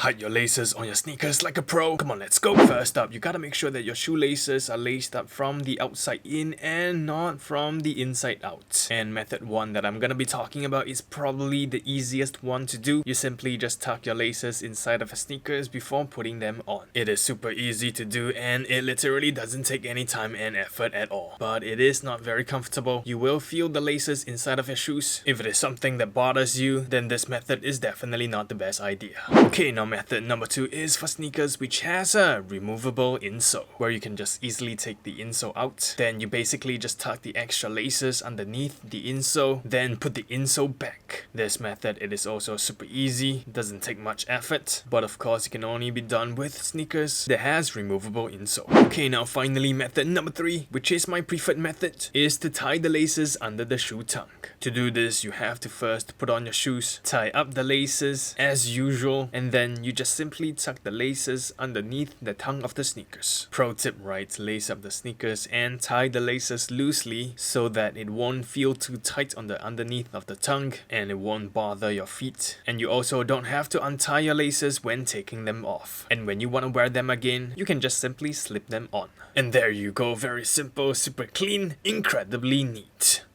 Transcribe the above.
Hide your laces on your sneakers like a pro. Come on, let's go. First up, you gotta make sure that your shoelaces are laced up from the outside in and not from the inside out. And method 1 that I'm gonna be talking about is probably the easiest one to do. You simply just tuck your laces inside of your sneakers before putting them on. It is super easy to do and it literally doesn't take any time and effort at all. But it is not very comfortable. You will feel the laces inside of your shoes. If it is something that bothers you, then this method is definitely not the best idea. Okay, now method number 2 is for sneakers which has a removable insole, where you can just easily take the insole out. Then you basically just tuck the extra laces underneath the insole, then put the insole back. This method, it is also super easy, doesn't take much effort, but of course it can only be done with sneakers that has removable insole. Okay, now finally method number 3, which is my preferred method, is to tie the laces under the shoe tongue. To do this, you have to first put on your shoes, tie up the laces as usual, and then you just simply tuck the laces underneath the tongue of the sneakers. Pro tip, right? Lace up the sneakers and tie the laces loosely so that it won't feel too tight on the underneath of the tongue and it won't bother your feet. And you also don't have to untie your laces when taking them off. And when you want to wear them again, you can just simply slip them on. And there you go, very simple, super clean, incredibly neat.